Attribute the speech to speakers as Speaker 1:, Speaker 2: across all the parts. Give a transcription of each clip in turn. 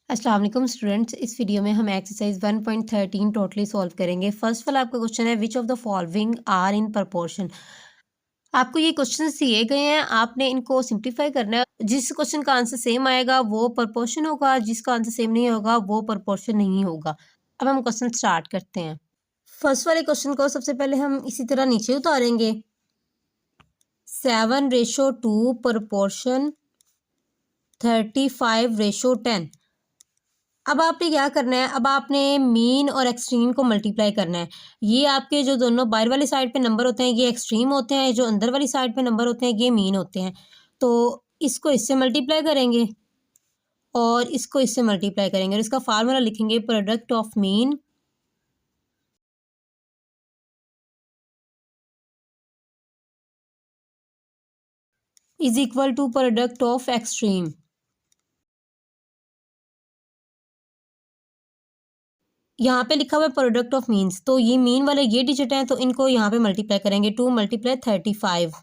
Speaker 1: अस्सलाम वालेकुम स्टूडेंट्स। इस वीडियो में हम एक्सरसाइज 1.13 टोटली सॉल्व करेंगे। फर्स्ट वाला आपका क्वेश्चन है which of the following are in proportion. आपको ये क्वेश्चन दिए गए हैं, आपने इनको सिंप्लीफाई करना है। जिस क्वेश्चन का आंसर सेम आएगा वो प्रपोर्शन होगा, जिसका आंसर सेम नहीं होगा वो प्रपोर्शन नहीं होगा। अब हम क्वेश्चन स्टार्ट करते हैं। फर्स्ट वाले क्वेश्चन को सबसे पहले हम इसी तरह नीचे उतारेंगे। 7:2 प्रपोर्शन 35:10। अब आपने क्या करना है, अब आपने मीन और एक्सट्रीम को मल्टीप्लाई करना है। ये आपके जो दोनों बाहर वाली साइड पे नंबर होते हैं ये एक्सट्रीम होते हैं, जो अंदर वाली साइड पे नंबर होते हैं ये मीन होते हैं। तो इसको इससे मल्टीप्लाई करेंगे और इसको इससे मल्टीप्लाई करेंगे और इसका फार्मूला लिखेंगे product of mean is equal to product of extreme. यहाँ पे लिखा हुआ है प्रोडक्ट ऑफ मीन्स, तो ये मीन वाले ये डिजिट हैं तो इनको यहाँ पे मल्टीप्लाई करेंगे। 2 × 35।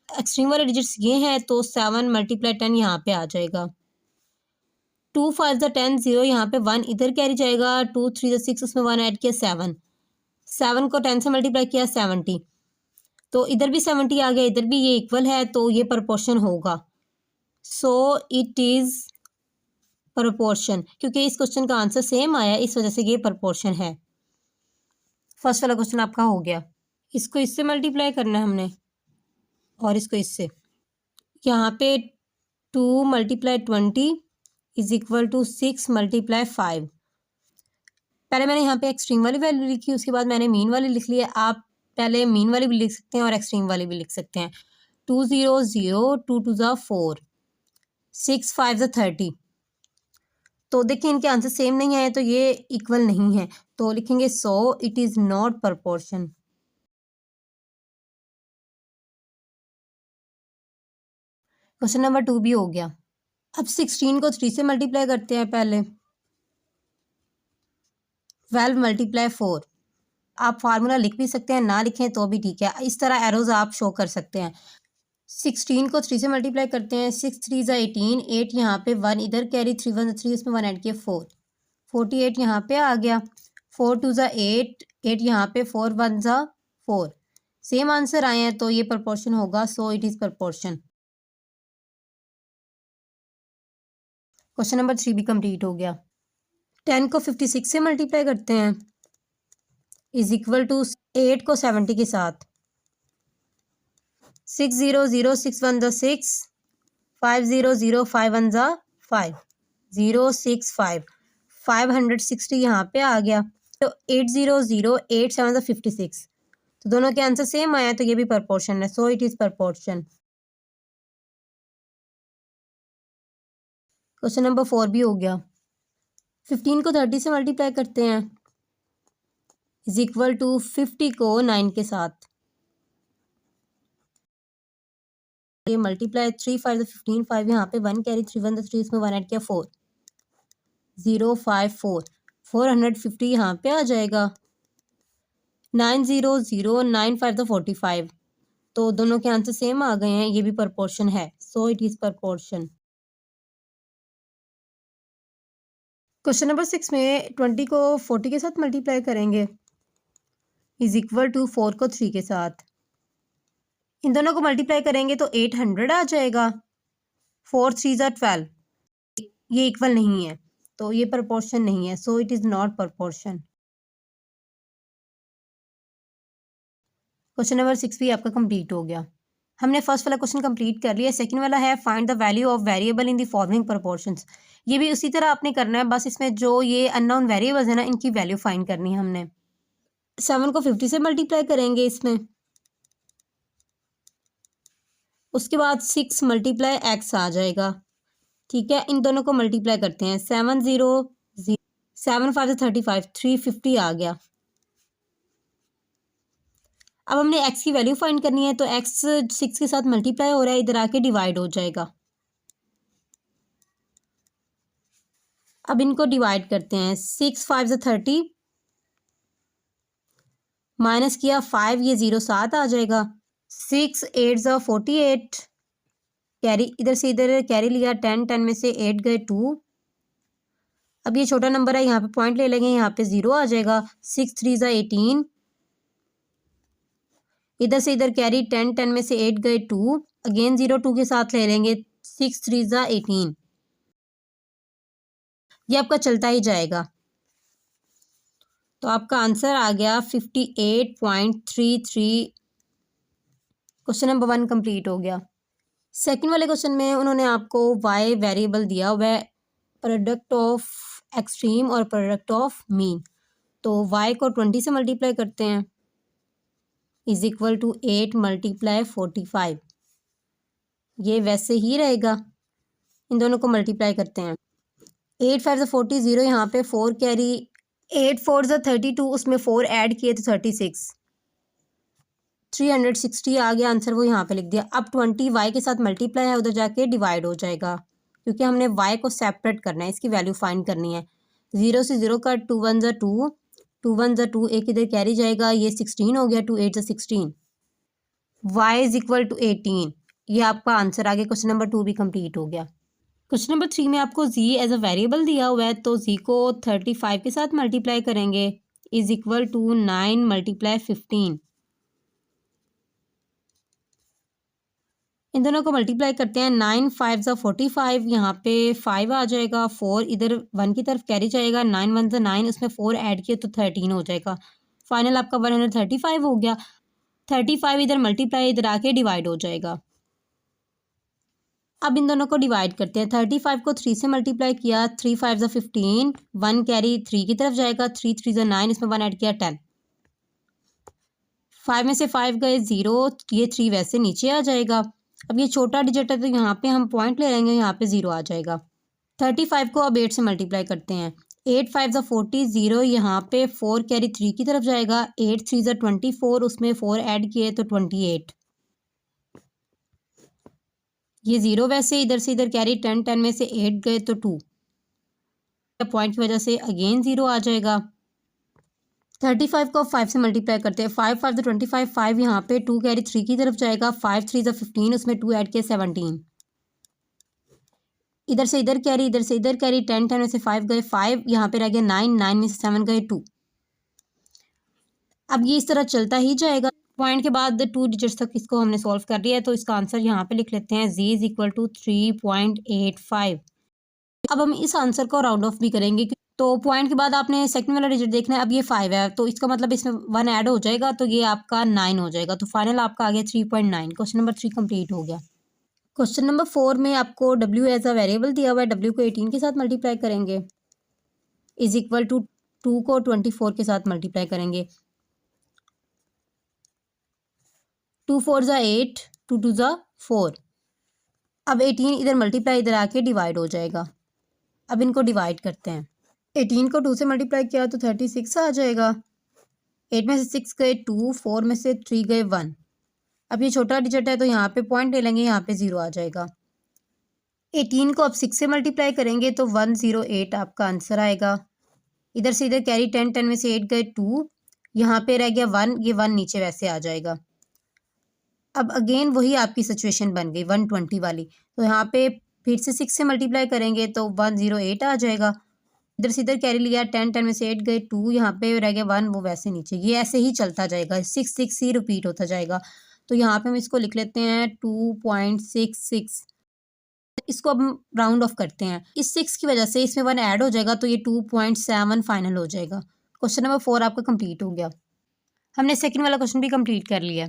Speaker 1: एक्सट्रीम वाले डिजिट्स ये हैं तो 7 × 10 यहाँ पे आ जाएगा। 2 5 10, 0 यहाँ पे 1 इधर कैरी जाएगा। 2 3 6, उसमें 1 ऐड किया 7। 7 को 10 से मल्टीप्लाई किया 70। तो इधर भी 70 आ गया, इधर भी ये इक्वल है तो ये प्रोपोर्शन होगा। सो इट इज प्रोपोर्शन, क्योंकि इस क्वेश्चन का आंसर सेम आया इस वजह से ये प्रोपोर्शन है। फर्स्ट वाला क्वेश्चन आपका हो गया। इसको इससे मल्टीप्लाई करना है हमने और इसको इससे। यहाँ पे 2 × 20 इज इक्वल टू 6 × 5। पहले मैंने यहाँ पे एक्सट्रीम वाली वैल्यू लिखी, उसके बाद मैंने मीन वाली लिख ली है। आप पहले मीन वाली भी लिख सकते हैं और एक्सट्रीम वाली भी लिख सकते हैं। 2 0 0, 2 2 4, 6 5 30। तो देखिए इनके आंसर सेम नहीं आए तो ये इक्वल नहीं है, तो लिखेंगे so it is not proportion. Question number 2 भी हो गया। अब 16 को 3 से मल्टीप्लाई करते हैं पहले। 12 × 4। आप फार्मूला लिख भी सकते हैं, ना लिखें तो भी ठीक है, इस तरह एरोज आप शो कर सकते हैं। 16 को 3 से मल्टीप्लाई करते हैं। 6 3 18, 8 यहाँ पे 1 इधर कैरी, 3 1 3, उसमें 1 ऐड किया 4, 48 यहाँ पे आ गया। 4 2 8, 8 यहाँ पे 4 1 4। सेम आंसर आए हैं तो ये प्रपोर्शन होगा, so it is proportion. Question number 3 भी कंप्लीट हो गया। 10 को 56 से मल्टीप्लाई करते हैं इज इक्वल टू 8 को 70 के साथ। 6 0 0, 6 1 6, 5 0 0, 5 1 5, 0 6 5, 560 यहाँ पे आ गया। तो 8 0 0, 8 7 56। तो दोनों के आंसर सेम आया तो ये भी प्रपोर्शन है, so it is proportion. Question number 4 भी हो गया। 15 को 30 से मल्टीप्लाई करते हैं इज इक्वल टू 50 को 9 के साथ। ये मल्टीप्लाई 3 5 15, 5 यहाँ पे 1 कैरी, 3 1 3, इसमें 1 ऐड किया 4, 0 5 4, 450 यहाँ पे आ जाएगा। 9 0 0, 9 5 45। तो दोनों के आंसर सेम आ गए हैं, ये भी प्रपोर्शन है, so it is proportion. Question number 6 में 20 को 40 के साथ मल्टीप्लाई करेंगे इज इक्वल टू 4 को 3 के साथ। इन दोनों को मल्टीप्लाई करेंगे तो 800 आ जाएगा। 4 3 12। ये इक्वल नहीं है तो ये प्रपोर्शन नहीं है, so it is not proportion. Question number 6 भी आपका कंप्लीट हो गया। हमने फर्स्ट वाला क्वेश्चन कंप्लीट कर लिया। सेकंड वाला है find the value of variable in the following proportions. ये भी उसी तरह आपने करना है, बस इसमें जो ये अननोन वेरिएबल्स है ना इनकी वैल्यू फाइंड करनी है हमने। 7 को 50 से मल्टीप्लाई करेंगे इसमें, उसके बाद 6 × x आ जाएगा। ठीक है, इन दोनों को मल्टीप्लाई करते हैं। 7 0 0, 7 5 35, 350 आ गया। अब हमने x की वैल्यू फाइंड करनी है तो x 6 के साथ मल्टीप्लाई हो रहा है, इधर आके डिवाइड हो जाएगा। अब इनको डिवाइड करते हैं। 6 5 30, माइनस किया 5, ये 0 7 आ जाएगा। 6 8 48, कैरी इधर से इधर कैरी लिया, 10 10 में से 8 गए 2, अब ये छोटा नंबर है, यहाँ पे पॉइंट ले लेंगे, यहाँ पे 0 आ जाएगा। 6 3 ज़ा 18, इधर से इधर कैरी 10, 10 में से 8 गए 2, अगेन 0 2 के साथ ले लेंगे। 6 3 ज़ा 18, ये आपका चलता ही जाएगा। तो आपका आंसर आ गया 58.33। क्वेश्चन नंबर 1 कंप्लीट हो गया। सेकंड वाले क्वेश्चन में उन्होंने आपको y वेरिएबल दिया हुआ है, प्रोडक्ट ऑफ एक्सट्रीम और प्रोडक्ट ऑफ मीन। तो y को 20 से मल्टीप्लाई करते हैं इज इक्वल टू 8 मल्टीप्लाई 45। ये वैसे ही रहेगा, इन दोनों को मल्टीप्लाई करते हैं। 8 5 ज़ा 40, 0 यहाँ पे 4 कैरी, 8 4 ज़ा 32, उसमें 4 ऐड किए तो 36, 360 आ गया आंसर, वो यहाँ पे लिख दिया। अब 20 y के साथ मल्टीप्लाई है, उधर जाके डिवाइड हो जाएगा, क्योंकि हमने y को सेपरेट करना है, इसकी वैल्यू फाइंड करनी है। 0 से 0 का 2 1 ज़ा 2, 2 1 ज़ा 2, एक इधर कैरी जाएगा, ये 16 हो गया। 2 8 ज़ा 16, y इज इक्वल टू 18। ये आपका आंसर आ गया। क्वेश्चन नंबर 2 भी कंप्लीट हो गया। क्वेश्चन नंबर 3 में आपको z एज अ वेरिएबल दिया हुआ है, तो z को 35 के साथ मल्टीप्लाई करेंगे इज इक्वल टू 9 मल्टीप्लाई 15। इन दोनों को मल्टीप्लाई करते हैं। 9 5 ज़ा 45, यहाँ पे 5 आ जाएगा, 4 इधर 1 की तरफ कैरी जाएगा, 9 1 ज़ा 9, उसमें 4 ऐड किए तो 13 हो जाएगा। फाइनल आपका 135 हो गया। 35 इधर मल्टीप्लाई, इधर आके डिवाइड हो जाएगा। अब इन दोनों को डिवाइड करते हैं। 35 को 3 से मल्टीप्लाई किया, 3 5 ज़ा 15, 1 कैरी 3 की तरफ जाएगा, 3 3 ज़ा 9, इसमें 1 ऐड किया 10, 5 में से 5 गए 0, ये 3 वैसे नीचे आ जाएगा। अब ये छोटा डिजिट है, तो यहाँ पे हम पॉइंट ले लेंगे, यहाँ पे 0 आ जाएगा। 35 को अब 8 से मल्टीप्लाई करते हैं। 8 5 ज़ा 40, 0 यहाँ पे 4 कैरी 3 की तरफ जाएगा, 8 3 ज़ा 24, उसमें 4 ऐड किए तो 28, ये 0 वैसे इधर से इधर कैरी 10, 10 में से 8 गए तो 2, पॉइंट की वजह से अगेन 0 आ जाएगा। 35 को 5 से मल्टीप्लाई करते हैं। 5 5 ज़ा 25, 5 यहाँ पे 2 कैरी 3 की तरफ जाएगा, 5 3 ज़ा 15, उसमें 2 ऐड किए 17, इधर से इधर कैरी, इधर से इधर कैरी, 10 10 में से 5 गए 5, यहाँ पे रह गया 9, 9 में से 7 गए 2। अब ये इस तरह चलता ही जाएगा। पॉइंट के बाद 2 डिजिट्स तक इसको हमने सॉल्व कर लिया है, तो इसका आंसर यहाँ पे लिख लेते हैं z इज इक्वल टू 3.85। अब हम इस आंसर को राउंड ऑफ भी करेंगे, तो पॉइंट के बाद आपने सेकंड वाला डिजिट देखना है। अब ये 5 है, तो इसका मतलब इसमें 1 ऐड हो जाएगा, तो ये आपका 9 हो जाएगा। तो फाइनल आपका आ गया 3.9। क्वेश्चन नंबर 3 कंप्लीट हो गया। क्वेश्चन नंबर 4 में आपको w एज अ वेरिएबल दिया हुआ है, w को 18 के साथ मल्टीप्लाई करेंगे इज इक्वल टू 2 को 24 के साथ मल्टीप्लाई करेंगे। 2 4 ज़ा 8, 2 2 ज़ा 4। अब 18 इधर मल्टीप्लाई, इधर आके डिवाइड हो जाएगा। अब इनको डिवाइड करते हैं। 18 को 2 से मल्टीप्लाई किया तो 36 आ जाएगा। 8 में से 6 गए 2, 4 में से 3 गए 1। अब ये छोटा डिजिट है, तो यहाँ पे पॉइंट ले लेंगे, यहाँ पे 0 आ जाएगा। 18 को अब 6 से मल्टीप्लाई करेंगे तो 108 आपका आंसर आएगा। इधर से इधर कैरी 10, 10 में से 8 गए 2, यहाँ पे रह गया 1, ये 1 नीचे वैसे आ जाएगा। अब अगेन वही आपकी सिचुएशन बन गई 120 वाली, तो यहाँ पे फिर से 6 से मल्टीप्लाई करेंगे तो 108 आ जाएगा। इधर से इधर कैरी लिया, 10 10 में से 8 गए 2, यहाँ पे रह गया 1, वो वैसे नीचे, ये ऐसे ही चलता जाएगा, 6 6 ही रिपीट होता जाएगा। तो यहाँ पे हम इसको लिख लेते हैं 2.66। इसको अब हम राउंड ऑफ करते हैं। इस 6 की वजह से इसमें 1 ऐड हो जाएगा, तो ये 2.7 फाइनल हो जाएगा। क्वेश्चन नंबर 4 आपका कंप्लीट हो गया। हमने सेकंड वाला क्वेश्चन भी कंप्लीट कर लिया।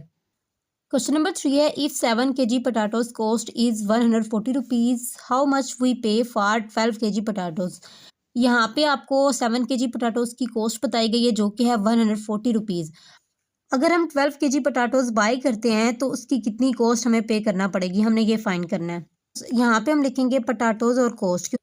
Speaker 1: क्वेश्चन नंबर 3 है, if 7 kg potatoes cost is 140 rupees, how much we pay for 12 kg potatoes। यहाँ पे आपको 7 kg पोटैटोज़ की कॉस्ट बताई गई है, जो कि है 140 रुपीज़। अगर हम 12 kg पोटैटोज़ बाई करते हैं तो उसकी कितनी कॉस्ट हमें पे करना पड़ेगी, हमने ये फाइंड करना है। यहाँ पे हम लिखेंगे पोटैटोज़ और कॉस्ट।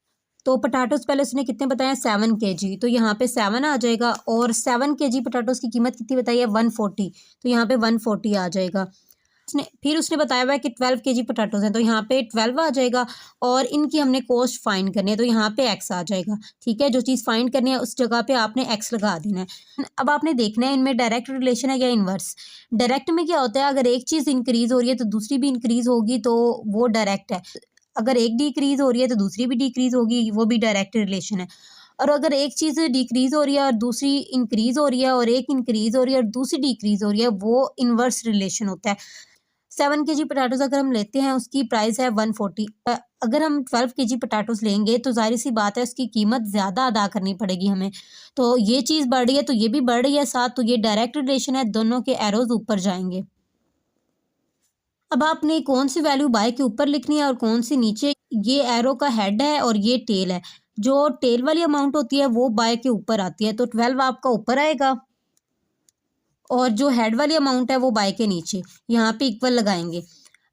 Speaker 1: तो पोटैटोज़ पहले उसने कितने बताया, 7 kg, तो यहाँ पे 7 आ जाएगा। और 7 kg पोटैटोज़ की कीमत कितनी बताई है, 140, तो यहाँ पे 140 आ जाएगा। फिर उसने बताया हुआ है कि 12 kg पोटैटोज़ हैं, तो यहाँ पे 12 आ जाएगा। और इनकी हमने कॉस्ट फाइंड करनी है, तो यहाँ पे x आ जाएगा। ठीक है, जो चीज़ फाइंड करनी है उस जगह पे आपने x लगा देना है। अब आपने देखना है इनमें डायरेक्ट रिलेशन है या इनवर्स। डायरेक्ट में क्या होता है, अगर एक चीज़ इंक्रीज़ हो रही है तो दूसरी भी इंक्रीज़ होगी, तो वो डायरेक्ट है। अगर एक डिक्रीज़ हो रही है तो दूसरी भी डिक्रीज़ होगी, वो भी डायरेक्ट रिलेशन है। और अगर एक चीज़ डिक्रीज़ हो रही है और दूसरी इंक्रीज़ हो रही है और एक इंक्रीज़ हो रही है और दूसरी डिक्रीज़ हो रही है, वो इन्वर्स रिलेशन होता है। 7 केजी पोटैटोज़ अगर हम लेते हैं उसकी प्राइस है 140। अगर हम 12 केजी पोटैटोज़ लेंगे तो ज़ाहिर-सी बात है उसकी कीमत ज़्यादा अदा करनी पड़ेगी हमें। तो ये चीज़ बढ़ रही है तो ये भी बढ़ रही है साथ, तो ये डायरेक्ट रिलेशन है, दोनों के एरोज़ ऊपर जाएँगे। अब आपने कौन सी वैल्यू बाय के ऊपर लिखनी है और कौन सी नीचे, ये एरो का हेड है और ये टेल है। जो टेल वाली अमाउंट होती है वो बाय के ऊपर आती है, तो 12 आपका ऊपर आएगा और जो हेड वाली अमाउंट है वो बाय के नीचे। यहाँ पे इक्वल लगाएंगे।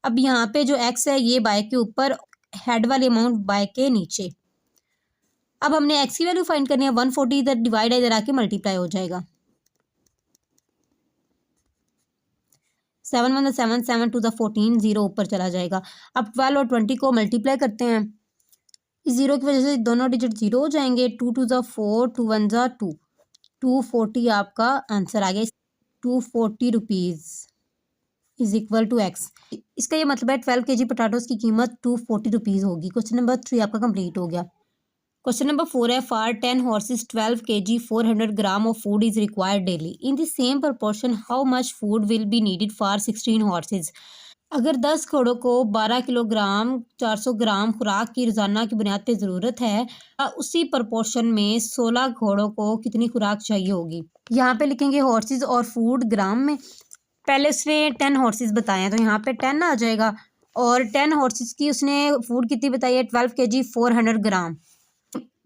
Speaker 1: अब यहाँ पे जो एक्स है ये बाय के ऊपर, हेड वाली अमाउंट बाय के नीचे। अब हमने एक्स की वैल्यू फाइंड करनी है। 140 इधर डिवाइड इधर आके मल्टीप्लाई हो जाएगा। 7 1 7 7 2 14, 0 ऊपर चला जाएगा। अब 12 और 20 को मल्टीप्लाई करते हैं। इस जीरो की वजह से दोनों डिजिट जीरो हो जाएंगे। 2 2 4, 2 1 2, 240 आपका आंसर आ गया। 240 rupees is equal to X. इसका ये मतलब है 12 केजी पोटैटोज की कीमत 240 रुपीज़ होगी। क्वेश्चन नंबर 3 आपका कंप्लीट हो गया। क्वेश्चन नंबर 4 है, for 10 horses 12 kg 400 gram of food is required daily in the same proportion how much food will be needed for 16 horses। अगर 10 घोड़ों को 12 किलोग्राम 400 ग्राम खुराक की रोजाना की बुनियाद पे ज़रूरत है, उसी प्रपोर्शन में 16 घोड़ों को कितनी खुराक चाहिए होगी। यहाँ पे लिखेंगे हॉर्सेस और फूड ग्राम में। पहले उसने 10 हॉर्सेस बताए हैं तो यहाँ पे 10 आ जाएगा और 10 हॉर्सेस की उसने फूड कितनी बताई है 12 kg 400 ग्राम।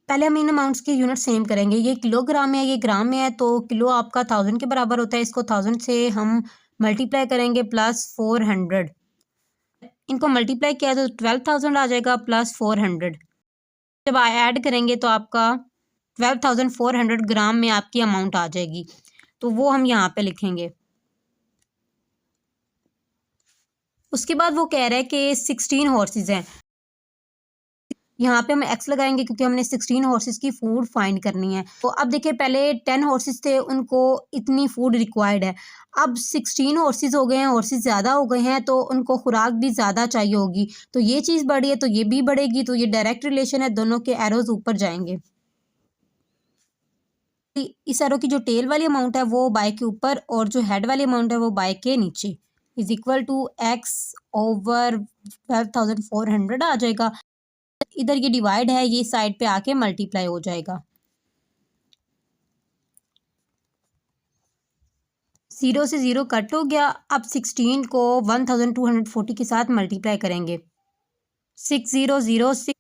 Speaker 1: पहले हम इन अमाउंट्स के यूनिट सेम करेंगे। ये किलोग्राम में है, ये ग्राम में है, तो किलो आपका 1000 के बराबर होता है। इसको 1000 से हम मल्टीप्लाई करेंगे प्लस 400। इनको मल्टीप्लाई किया तो 12,000 आ जाएगा प्लस 400। जब ऐड करेंगे तो आपका 12,400 ग्राम में आपकी अमाउंट आ जाएगी, तो वो हम यहाँ पे लिखेंगे। उसके बाद वो कह रहा है कि 16 हॉर्सेस हैं। यहाँ पे हम एक्स लगाएंगे क्योंकि हमने 16 हॉर्सेस की फूड फाइंड करनी है। तो अब देखिए पहले 10 हॉर्सेस थे, उनको इतनी फूड रिक्वायर्ड है। अब 16 हॉर्सेस हो गए हैं, हॉर्सेस ज़्यादा हो गए हैं तो उनको खुराक भी ज़्यादा चाहिए होगी। तो ये चीज़ बढ़ी है तो ये भी बढ़ेगी, तो ये डायरेक्ट रिलेशन है, दोनों के एरोज ऊपर जाएंगे। इस एरो की जो टेल वाली अमाउंट है वो बाय के ऊपर और जो हेड वाली अमाउंट है वो बाय के नीचे is equal to X over 12,400 आ जाएगा। इधर ये डिवाइड है, ये साइड पे आके मल्टीप्लाई हो जाएगा। 0 से 0 कट हो गया। अब 16 को 1240 के साथ मल्टीप्लाई करेंगे। 6006,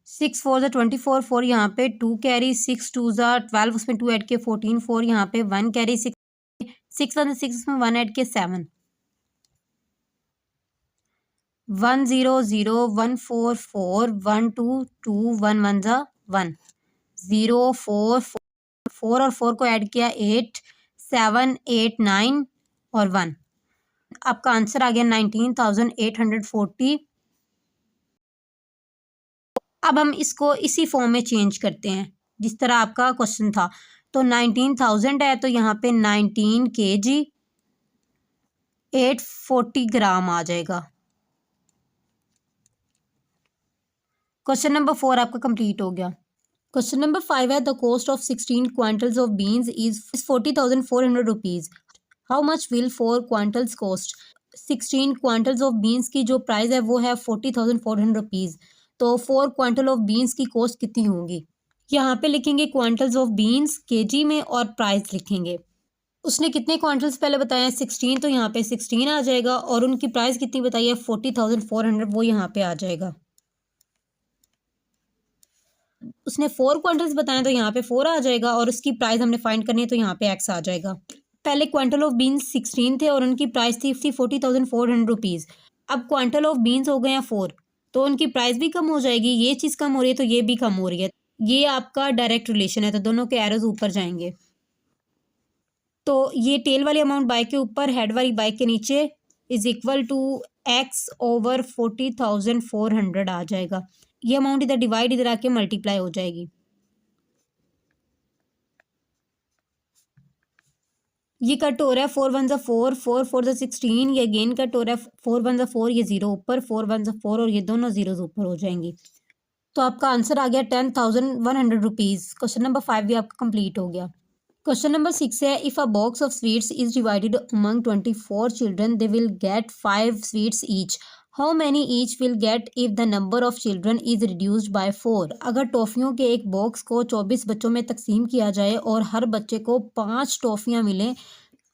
Speaker 1: 6 4 ज़ा 24, 4 यहाँ पे 2 कैरी, 6 2 ज़ा 12, उसमें 2 ऐड के 14, 4 यहाँ पे 1 कैरी, 6 1 6 उसमें 1 ऐड के 7, 1 0 0 1 4 4 1 2 2 1 1 ज़ा 1 0 4 4 और 4 को ऐड किया 8 7 8 9 और 1। आपका आंसर आ गया 19,840। अब हम इसको इसी फॉर्म में चेंज करते हैं जिस तरह आपका क्वेश्चन था। तो 19,000 है तो यहाँ पे 19 kg 840 ग्राम आ जाएगा। क्वेश्चन नंबर 4 आपका कंप्लीट हो गया। क्वेश्चन नंबर 5 है, the cost of 16 quintals of beans is 40,400 rupees. How much will 4 quintals cost. 16 quintals of beans की जो प्राइस है वो है 40,400 रुपीज। तो 4 क्वांटल ऑफ बीन्स की कॉस्ट कितनी होगी। यहाँ पे लिखेंगे क्वांटल्स ऑफ बीन्स केजी में और प्राइस लिखेंगे। उसने कितने क्वांटल्स पहले बताए हैं 16, तो यहाँ पे 16 आ जाएगा और उनकी प्राइस कितनी बताई है 40,400, वो यहाँ पे आ जाएगा। उसने 4 क्वांटल्स बताए तो यहाँ पे 4 आ जाएगा और उसकी प्राइस हमने फाइंड करनी है तो यहाँ पे एक्स आ जाएगा। पहले क्वांटल ऑफ बीन्स 16 थे और उनकी प्राइस थी 40,400 रुपीज़। अब क्वांटल ऑफ बीन्स हो गए हैं 4, तो उनकी प्राइस भी कम हो जाएगी। ये चीज़ कम हो रही है तो ये भी कम हो रही है। ये आपका डायरेक्ट रिलेशन है, तो दोनों के एरोज ऊपर जाएंगे। तो ये टेल वाली अमाउंट बाय के ऊपर, हेड वाली बाय के नीचे is equal to X over 40,400 आ जाएगा। ये अमाउंट इधर डिवाइड इधर आके मल्टीप्लाई हो जाएगी। ये कट हो रहा है 4 1 ज़ा 4, 4 4 ज़ा 16, ये अगेन कट हो रहा है 4 1 ज़ा 4, ये 0 ऊपर, 4 1 ज़ा 4 और ये दोनों जीरोज ऊपर हो जाएंगी। तो आपका आंसर आ गया 10,100 रुपीज़। क्वेश्चन नंबर 5 भी आपका कंप्लीट हो गया। क्वेश्चन नंबर 6 है, if a box of sweets is divided among 24 children they will get 5 sweets each. How many each will get if the number of children is reduced by 4। अगर टॉफ़ियों के एक box को 24 बच्चों में तकसीम किया जाए और हर बच्चे को 5 टॉफ़ियाँ मिलें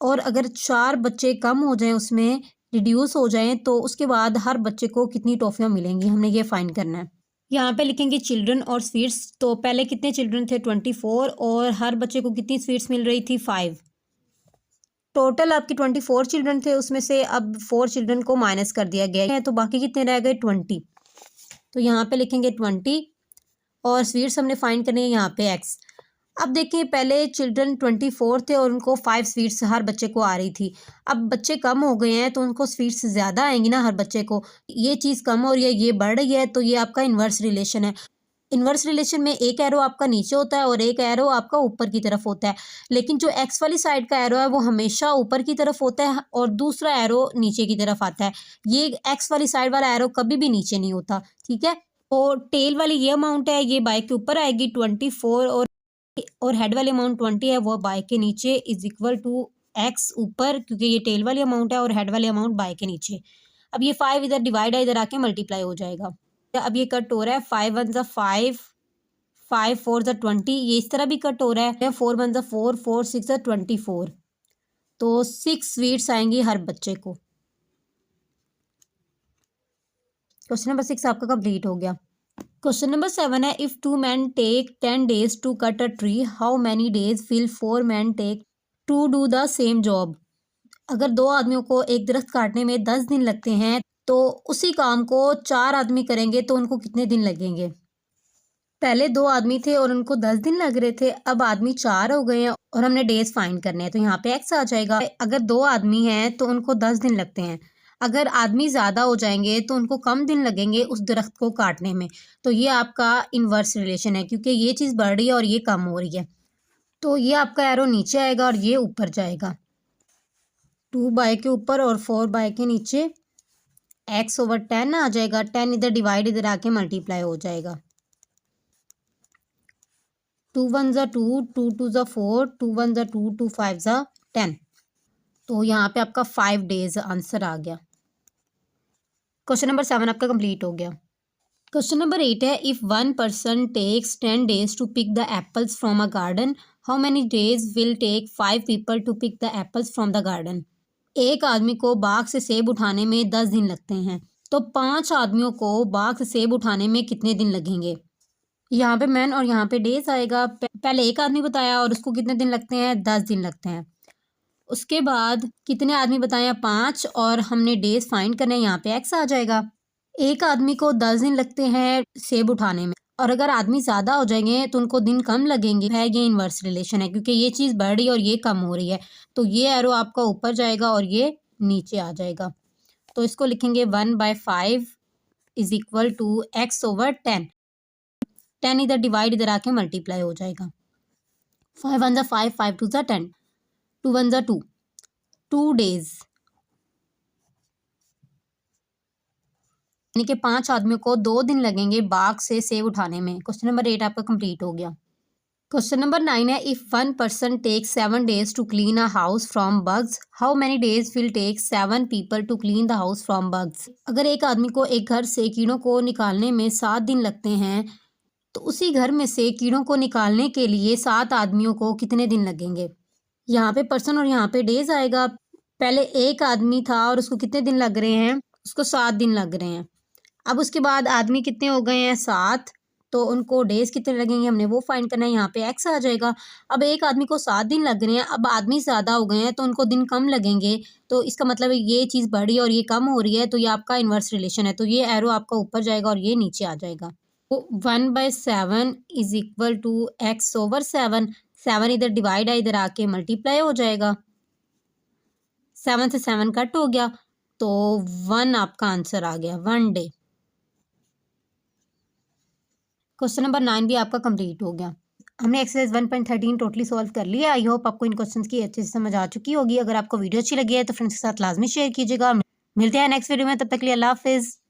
Speaker 1: और अगर 4 बच्चे कम हो जाएं, उसमें रिड्यूस हो जाएं, तो उसके बाद हर बच्चे को कितनी टॉफ़ियाँ मिलेंगी, हमने ये फाइंड करना है। यहाँ पे लिखेंगे चिल्ड्रन और स्वीट्स। तो पहले कितने चिल्ड्रन थे 24 और हर बच्चे को कितनी स्वीट्स मिल रही थी 5। टोटल आपके 24 चिल्ड्रन थे, उसमें से अब 4 चिल्ड्रन को माइनस कर दिया गया है, तो बाकी कितने रह गए 20। तो यहाँ पे लिखेंगे 20 और स्वीट्स हमने फाइंड करनी है यहाँ पे x। अब देखिए पहले चिल्ड्रन 24 थे और उनको 5 स्वीट्स हर बच्चे को आ रही थी। अब बच्चे कम हो गए हैं तो उनको स्वीट्स ज़्यादा आएंगी ना हर बच्चे को। ये चीज़ कम हो रही है, ये बढ़ रही है, तो ये आपका इन्वर्स रिलेशन है। इन्वर्स रिलेशन में एक एरो आपका नीचे होता है और एक एरो आपका ऊपर की तरफ होता है, लेकिन जो एक्स वाली साइड का एरो है वो हमेशा ऊपर की तरफ होता है और दूसरा एरो नीचे की तरफ आता है। ये एक्स वाली साइड वाला एरो कभी भी नीचे नहीं होता, ठीक है। और टेल वाली ये अमाउंट है, ये बाय के ऊपर आएगी 24 और हेड वाली अमाउंट 20 है, वो बाय के नीचे इज इक्वल टू एक्स ऊपर, क्योंकि ये टेल वाली अमाउंट है और हेड वाली अमाउंट बाय के नीचे। अब ये 5 इधर डिवाइड है, इधर आके मल्टीप्लाई हो जाएगा। अब ये कट हो रहा है, 5 1 ज़ा 5, 5 4 ज़ा 20, ये इस तरह भी कट हो रहा है, 4 1 ज़ा 4, 4 6 ज़ा 24। तो 6 स्वीट्स आएंगी हर बच्चे को। क्वेश्चन नंबर 6 आपका कंप्लीट हो गया। क्वेश्चन नंबर 7 है, if 2 men take 10 days to cut a tree, how many days will 4 men take to do the same job. अगर 2 आदमियों को एक दरख्त काटने में 10 दिन लगते हैं, तो उसी काम को 4 आदमी करेंगे तो उनको कितने दिन लगेंगे। पहले 2 आदमी थे और उनको 10 दिन लग रहे थे, अब आदमी 4 हो गए हैं और हमने डेज फाइंड करने हैं, तो यहाँ पे एक्स आ जाएगा। अगर 2 आदमी हैं तो उनको 10 दिन लगते हैं, अगर आदमी ज़्यादा हो जाएंगे तो उनको कम दिन लगेंगे उस दरख्त को काटने में। तो ये आपका इन्वर्स रिलेशन है, क्योंकि ये चीज़ बढ़ रही है और ये कम हो रही है। तो ये आपका एरो नीचे आएगा और ये ऊपर जाएगा, 2 बाय के ऊपर और 4 बाय के नीचे, x ओवर 10 आ जाएगा। 10 इधर डिवाइड, इधर आके मल्टीप्लाई हो जाएगा। 2 1 ज़ा 2, 2 2 ज़ा 4, 2 1 ज़ा 2, 2 5 ज़ा 10। तो यहाँ पे आपका 5 डेज आंसर आ गया। क्वेश्चन नंबर 7 आपका कंप्लीट हो गया। क्वेश्चन नंबर 8 है, if 1 person takes 10 days to pick the apples from a garden, how many days will take 5 people to pick the apples from the garden. एक आदमी को बाग से सेब उठाने में 10 दिन लगते हैं, तो 5 आदमियों को बाग से सेब उठाने में कितने दिन लगेंगे। यहाँ पे मैन और यहाँ पे डेज आएगा। पहले एक आदमी बताया और उसको कितने दिन लगते हैं, 10 दिन लगते हैं। उसके बाद कितने आदमी बताए हैं, 5, और हमने डेज फाइंड करने हैं, यहाँ पे एक्स आ जाएगा। एक आदमी को 10 दिन लगते हैं सेब उठाने में, और अगर आदमी ज़्यादा हो जाएंगे तो उनको दिन कम लगेंगे, है ये इन्वर्स रिलेशन है, क्योंकि ये चीज़ बढ़ रही है और ये कम हो रही है। तो ये एरो आपका ऊपर जाएगा और ये नीचे आ जाएगा। तो इसको लिखेंगे 1/5 is equal to X over 10। 10 इधर डिवाइड, इधर आके मल्टीप्लाई हो जाएगा। 5 1 ज़ा 5, 5 2 ज़ा 10, 2 1 ज़ा 2, 2 डेज, यानी कि 5 आदमियों को 2 दिन लगेंगे बाग से सेब उठाने में। क्वेश्चन नंबर 8 आपका कंप्लीट हो गया। क्वेश्चन नंबर 9 है, if 1 person takes 7 days to clean a house from bugs, how many days will take 7 people to clean the house from bugs. अगर एक आदमी को एक घर से कीड़ों को निकालने में 7 दिन लगते हैं, तो उसी घर में से कीड़ों को निकालने के लिए 7 आदमियों को कितने दिन लगेंगे। यहाँ पे पर्सन और यहाँ पे डेज आएगा। पहले एक आदमी था और उसको कितने दिन लग रहे हैं, उसको 7 दिन लग रहे हैं। अब उसके बाद आदमी कितने हो गए हैं, 7, तो उनको डेज कितने लगेंगे हमने वो फाइंड करना है, यहाँ पे एक्स आ जाएगा। अब एक आदमी को 7 दिन लग रहे हैं, अब आदमी ज़्यादा हो गए हैं तो उनको दिन कम लगेंगे, तो इसका मतलब ये चीज़ बढ़ी और ये कम हो रही है, तो ये आपका इन्वर्स रिलेशन है। तो ये एरो आपका ऊपर जाएगा और ये नीचे आ जाएगा। तो 1/7 is equal to X over 7। 7 इधर डिवाइड है, इधर आके मल्टीप्लाई हो जाएगा। 7 से 7 कट हो गया, तो 1 आपका आंसर आ गया, 1 डे। क्वेश्चन नंबर 9 भी आपका कंप्लीट हो गया। हमने एक्सरसाइज 1.13 टोटली सॉल्व कर लिया। आई होप आपको इन क्वेश्चंस की अच्छे से समझ आ चुकी होगी। अगर आपको वीडियो अच्छी लगी है तो फ्रेंड्स के साथ लाजमी शेयर कीजिएगा। मिलते हैं नेक्स्ट वीडियो में, तब तक के लिए अल्लाह हाफिज़।